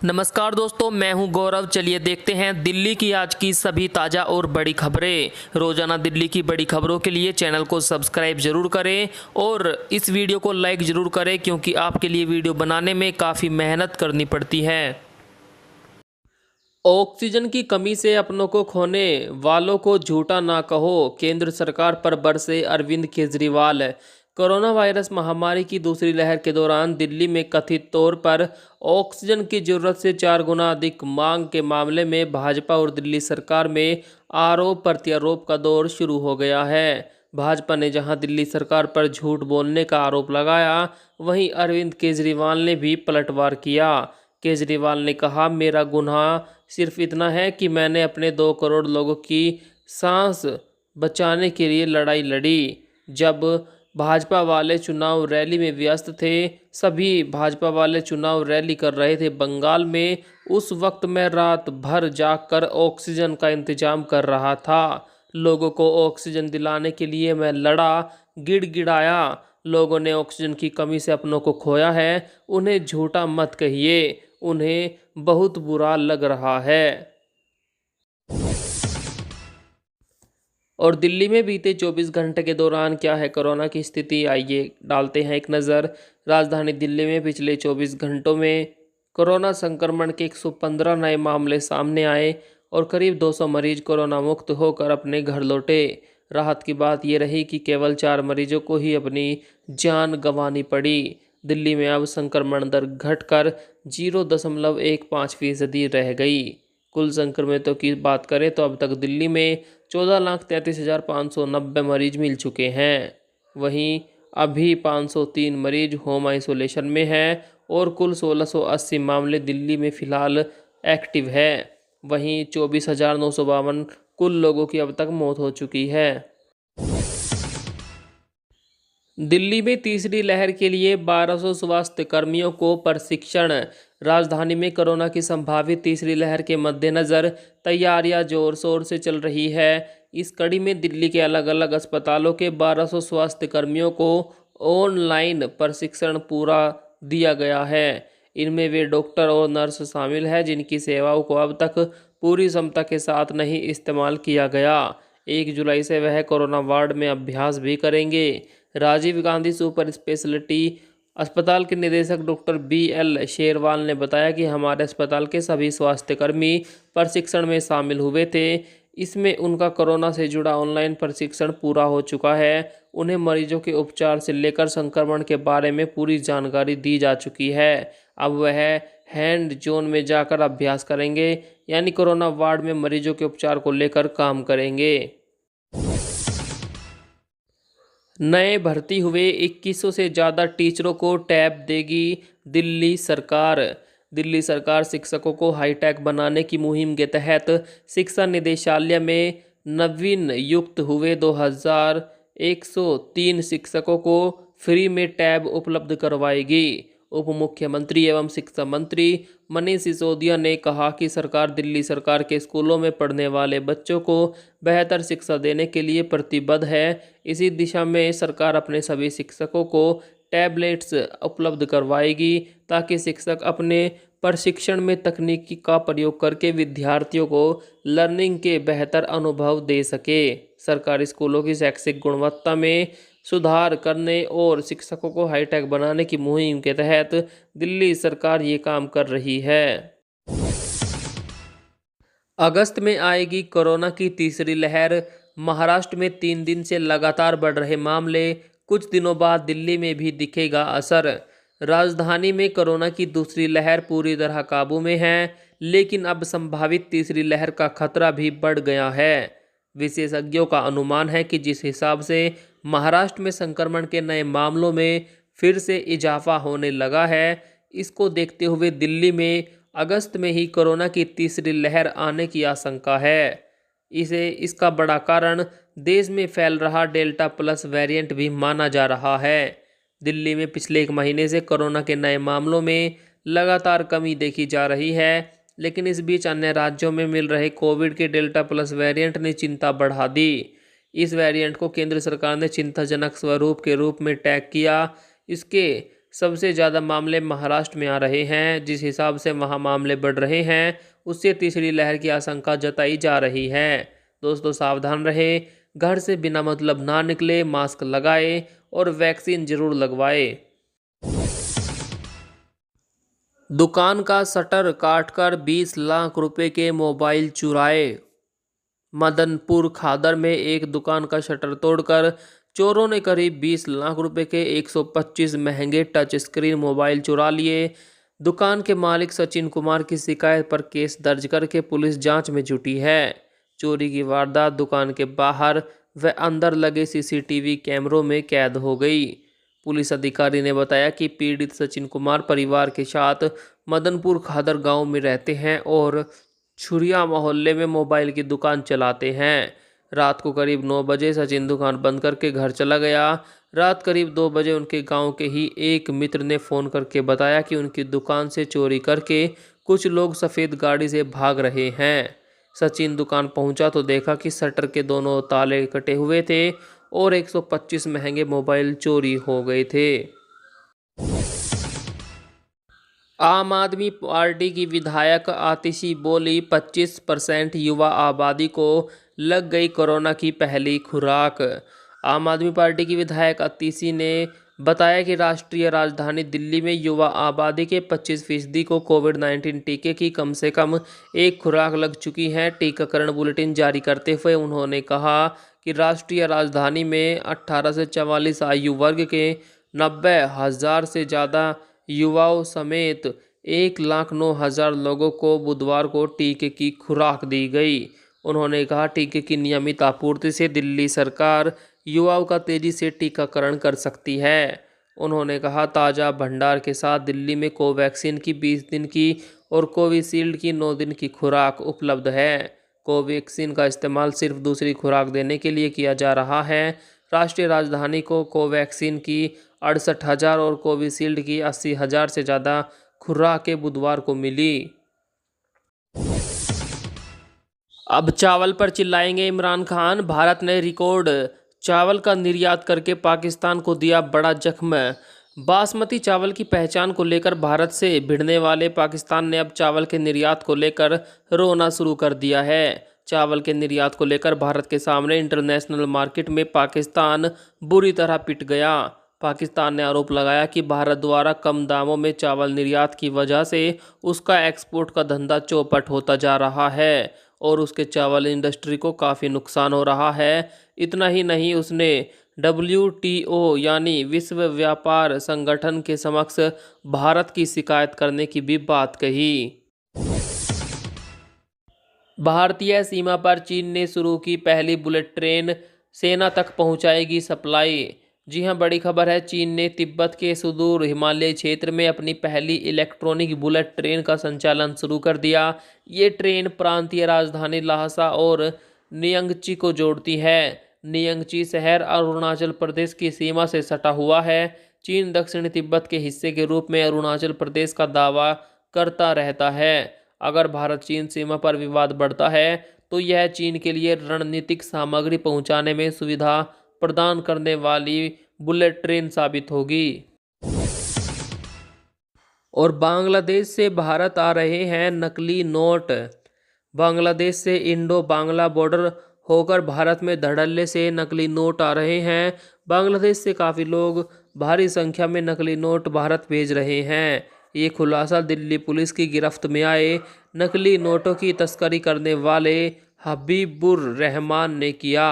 नमस्कार दोस्तों, मैं हूं गौरव। चलिए देखते हैं दिल्ली की आज की सभी ताज़ा और बड़ी खबरें। रोजाना दिल्ली की बड़ी खबरों के लिए चैनल को सब्सक्राइब जरूर करें और इस वीडियो को लाइक ज़रूर करें, क्योंकि आपके लिए वीडियो बनाने में काफ़ी मेहनत करनी पड़ती है। ऑक्सीजन की कमी से अपनों को खोने वालों को झूठा ना कहो, केंद्र सरकार पर बरसे अरविंद केजरीवाल। कोरोना वायरस महामारी की दूसरी लहर के दौरान दिल्ली में कथित तौर पर ऑक्सीजन की जरूरत से 4 गुना अधिक मांग के मामले में भाजपा और दिल्ली सरकार में आरोप प्रत्यारोप का दौर शुरू हो गया है। भाजपा ने जहां दिल्ली सरकार पर झूठ बोलने का आरोप लगाया, वहीं अरविंद केजरीवाल ने भी पलटवार किया। केजरीवाल ने कहा, मेरा गुनाह सिर्फ इतना है कि मैंने अपने 2 करोड़ लोगों की सांस बचाने के लिए लड़ाई लड़ी। जब भाजपा वाले चुनाव रैली में व्यस्त थे, सभी भाजपा वाले चुनाव रैली कर रहे थे बंगाल में, उस वक्त मैं रात भर जागकर ऑक्सीजन का इंतजाम कर रहा था। लोगों को ऑक्सीजन दिलाने के लिए मैं लड़ा, गिड़गिड़ाया। लोगों ने ऑक्सीजन की कमी से अपनों को खोया है, उन्हें झूठा मत कहिए, उन्हें बहुत बुरा लग रहा है। और दिल्ली में बीते 24 घंटे के दौरान क्या है कोरोना की स्थिति, आइए डालते हैं एक नज़र। राजधानी दिल्ली में पिछले 24 घंटों में कोरोना संक्रमण के 115 नए मामले सामने आए और करीब 200 मरीज कोरोना मुक्त होकर अपने घर लौटे। राहत की बात यह रही कि केवल 4 मरीजों को ही अपनी जान गंवानी पड़ी। दिल्ली में अब संक्रमण दर घटकर 0.15% रह गई। कुल संक्रमितों की बात करें तो अब तक दिल्ली में 14,33,590 मरीज मिल चुके हैं। वहीं अभी 503 मरीज होम आइसोलेशन में हैं और कुल 1680 मामले दिल्ली में फ़िलहाल एक्टिव है। वहीं 24,952 कुल लोगों की अब तक मौत हो चुकी है। दिल्ली में तीसरी लहर के लिए 1200 स्वास्थ्य कर्मियों को प्रशिक्षण। राजधानी में कोरोना की संभावित तीसरी लहर के मद्देनज़र तैयारियां जोर शोर से चल रही है। इस कड़ी में दिल्ली के अलग अलग अस्पतालों के 1200 स्वास्थ्य कर्मियों को ऑनलाइन प्रशिक्षण पूरा दिया गया है। इनमें वे डॉक्टर और नर्स शामिल हैं जिनकी सेवाओं को अब तक पूरी क्षमता के साथ नहीं इस्तेमाल किया गया। 1 जुलाई से वह कोरोना वार्ड में अभ्यास भी करेंगे। राजीव गांधी सुपर स्पेशलिटी अस्पताल के निदेशक डॉक्टर BL शेरवाल ने बताया कि हमारे अस्पताल के सभी स्वास्थ्यकर्मी प्रशिक्षण में शामिल हुए थे। इसमें उनका कोरोना से जुड़ा ऑनलाइन प्रशिक्षण पूरा हो चुका है। उन्हें मरीजों के उपचार से लेकर संक्रमण के बारे में पूरी जानकारी दी जा चुकी है। अब वह हैंड जोन में जाकर अभ्यास करेंगे, यानी कोरोना वार्ड में मरीजों के उपचार को लेकर काम करेंगे। नए भर्ती हुए 2100 से ज़्यादा टीचरों को टैब देगी दिल्ली सरकार। दिल्ली सरकार शिक्षकों को हाईटेक बनाने की मुहिम के तहत शिक्षा निदेशालय में नवीन युक्त हुए 2103 शिक्षकों को फ्री में टैब उपलब्ध करवाएगी। उप मुख्यमंत्री एवं शिक्षा मंत्री मनीष सिसोदिया ने कहा कि सरकार दिल्ली सरकार के स्कूलों में पढ़ने वाले बच्चों को बेहतर शिक्षा देने के लिए प्रतिबद्ध है। इसी दिशा में सरकार अपने सभी शिक्षकों को टैबलेट्स उपलब्ध करवाएगी ताकि शिक्षक अपने प्रशिक्षण में तकनीकी का प्रयोग करके विद्यार्थियों को लर्निंग के बेहतर अनुभव दे सके। सरकारी स्कूलों की शैक्षिक गुणवत्ता में सुधार करने और शिक्षकों को हाईटेक बनाने की मुहिम के तहत दिल्ली सरकार ये काम कर रही है। अगस्त में आएगी कोरोना की तीसरी लहर। महाराष्ट्र में 3 दिन से लगातार बढ़ रहे मामले, कुछ दिनों बाद दिल्ली में भी दिखेगा असर। राजधानी में कोरोना की दूसरी लहर पूरी तरह काबू में है, लेकिन अब संभावित तीसरी लहर का खतरा भी बढ़ गया है। विशेषज्ञों का अनुमान है कि जिस हिसाब से महाराष्ट्र में संक्रमण के नए मामलों में फिर से इजाफा होने लगा है, इसको देखते हुए दिल्ली में अगस्त में ही कोरोना की तीसरी लहर आने की आशंका है। इसका बड़ा कारण देश में फैल रहा डेल्टा प्लस वेरिएंट भी माना जा रहा है। दिल्ली में पिछले 1 महीने से कोरोना के नए मामलों में लगातार कमी देखी जा रही है, लेकिन इस बीच अन्य राज्यों में मिल रहे कोविड के डेल्टा प्लस वेरिएंट ने चिंता बढ़ा दी। इस वेरिएंट को केंद्र सरकार ने चिंताजनक स्वरूप के रूप में टैग किया। इसके सबसे ज़्यादा मामले महाराष्ट्र में आ रहे हैं। जिस हिसाब से वहाँ मामले बढ़ रहे हैं, उससे तीसरी लहर की आशंका जताई जा रही है। दोस्तों, सावधान रहें, घर से बिना मतलब ना निकले, मास्क लगाए और वैक्सीन जरूर लगवाए। दुकान का शटर काटकर 20 लाख रुपए के मोबाइल चुराए। मदनपुर खादर में एक दुकान का शटर तोड़कर चोरों ने करीब 20 लाख रुपए के 125 महंगे टच स्क्रीन मोबाइल चुरा लिए। दुकान के मालिक सचिन कुमार की शिकायत पर केस दर्ज करके पुलिस जांच में जुटी है। चोरी की वारदात दुकान के बाहर व अंदर लगे सीसीटीवी कैमरों में कैद हो गई। पुलिस अधिकारी ने बताया कि पीड़ित सचिन कुमार परिवार के साथ मदनपुर खादर गांव में रहते हैं और छुरिया मोहल्ले में मोबाइल की दुकान चलाते हैं। रात को करीब 9 बजे सचिन दुकान बंद करके घर चला गया। रात करीब 2 बजे उनके गांव के ही एक मित्र ने फ़ोन करके बताया कि उनकी दुकान से चोरी करके कुछ लोग सफ़ेद गाड़ी से भाग रहे हैं। सचिन दुकान पहुंचा तो देखा कि शटर के दोनों ताले कटे हुए थे और 125 महंगे मोबाइल चोरी हो गए थे। आम आदमी पार्टी की विधायक आतिशी बोली 25% युवा आबादी को लग गई कोरोना की पहली खुराक। आम आदमी पार्टी की विधायक आतिशी ने बताया कि राष्ट्रीय राजधानी दिल्ली में युवा आबादी के 25% को कोविड-19 टीके की कम से कम एक खुराक लग चुकी है। टीकाकरण बुलेटिन जारी करते हुए उन्होंने कहा कि राष्ट्रीय राजधानी में 18 से 44 आयु वर्ग के 90,000 से ज़्यादा युवाओं समेत 1,09,000 लोगों को बुधवार को टीके की खुराक दी गई। उन्होंने कहा, टीके की नियमित आपूर्ति से दिल्ली सरकार युवाओं का तेजी से टीकाकरण कर सकती है। उन्होंने कहा, ताज़ा भंडार के साथ दिल्ली में कोवैक्सीन की 20 दिन की और कोविशील्ड की 9 दिन की खुराक उपलब्ध है। कोवैक्सीन का इस्तेमाल सिर्फ दूसरी खुराक देने के लिए किया जा रहा है। राष्ट्रीय राजधानी को कोवैक्सीन की 68,000 और कोविशील्ड की 80,000 से ज़्यादा खुराकें बुधवार को मिली। अब चावल पर चिल्लाएंगे इमरान खान। भारत ने रिकॉर्ड चावल का निर्यात करके पाकिस्तान को दिया बड़ा जख्म। बासमती चावल की पहचान को लेकर भारत से भिड़ने वाले पाकिस्तान ने अब चावल के निर्यात को लेकर रोना शुरू कर दिया है। चावल के निर्यात को लेकर भारत के सामने इंटरनेशनल मार्केट में पाकिस्तान बुरी तरह पिट गया। पाकिस्तान ने आरोप लगाया कि भारत द्वारा कम दामों में चावल निर्यात की वजह से उसका एक्सपोर्ट का धंधा चौपट होता जा रहा है और उसके चावल इंडस्ट्री को काफ़ी नुकसान हो रहा है। इतना ही नहीं, उसने WTO यानी विश्व व्यापार संगठन के समक्ष भारत की शिकायत करने की भी बात कही। भारतीय सीमा पर चीन ने शुरू की पहली बुलेट ट्रेन, सेना तक पहुंचाएगी सप्लाई। जी हां, बड़ी खबर है। चीन ने तिब्बत के सुदूर हिमालय क्षेत्र में अपनी पहली इलेक्ट्रॉनिक बुलेट ट्रेन का संचालन शुरू कर दिया। ये ट्रेन प्रांतीय राजधानी ल्हासा और नियंगची को जोड़ती है। नियंगची शहर अरुणाचल प्रदेश की सीमा से सटा हुआ है। चीन दक्षिणी तिब्बत के हिस्से के रूप में अरुणाचल प्रदेश का दावा करता रहता है। अगर भारत चीन सीमा पर विवाद बढ़ता है तो यह चीन के लिए रणनीतिक सामग्री पहुंचाने में सुविधा प्रदान करने वाली बुलेट ट्रेन साबित होगी। और बांग्लादेश से भारत आ रहे हैं नकली नोट। बांग्लादेश से इंडो बांग्ला बॉर्डर होकर भारत में धड़ल्ले से नकली नोट आ रहे हैं। बांग्लादेश से काफ़ी लोग भारी संख्या में नकली नोट भारत भेज रहे हैं। ये खुलासा दिल्ली पुलिस की गिरफ्त में आए नकली नोटों की तस्करी करने वाले हबीबुर रहमान ने किया।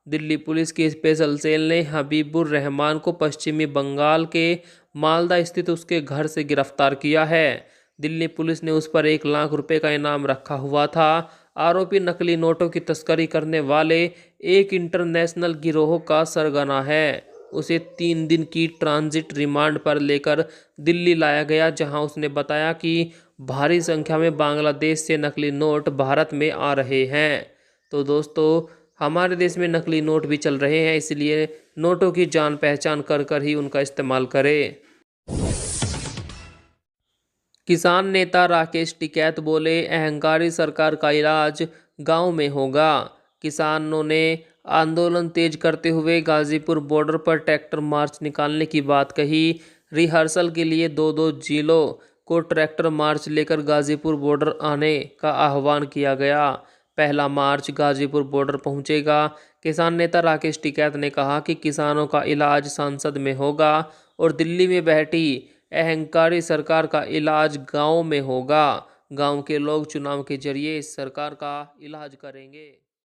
दिल्ली पुलिस की स्पेशल सेल ने हबीबुर रहमान को पश्चिमी बंगाल के मालदा स्थित उसके घर से गिरफ्तार किया है। दिल्ली पुलिस ने उस पर 1 लाख रुपए का इनाम रखा हुआ था। आरोपी नकली नोटों की तस्करी करने वाले एक इंटरनेशनल गिरोह का सरगना है। उसे 3 दिन की ट्रांजिट रिमांड पर लेकर दिल्ली लाया गया, जहां उसने बताया कि भारी संख्या में बांग्लादेश से नकली नोट भारत में आ रहे हैं। तो दोस्तों, हमारे देश में नकली नोट भी चल रहे हैं, इसलिए नोटों की जान पहचान कर कर ही उनका इस्तेमाल करें। किसान नेता राकेश टिकैत बोले, अहंकारी सरकार का इलाज गांव में होगा। किसानों ने आंदोलन तेज करते हुए गाजीपुर बॉर्डर पर ट्रैक्टर मार्च निकालने की बात कही। रिहर्सल के लिए दो दो जिलों को ट्रैक्टर मार्च लेकर गाजीपुर बॉर्डर आने का आह्वान किया गया। पहला मार्च गाजीपुर बॉर्डर पहुंचेगा। किसान नेता राकेश टिकैत ने कहा कि किसानों का इलाज संसद में होगा और दिल्ली में बैठी अहंकारी सरकार का इलाज गांव में होगा। गांव के लोग चुनाव के जरिए इस सरकार का इलाज करेंगे।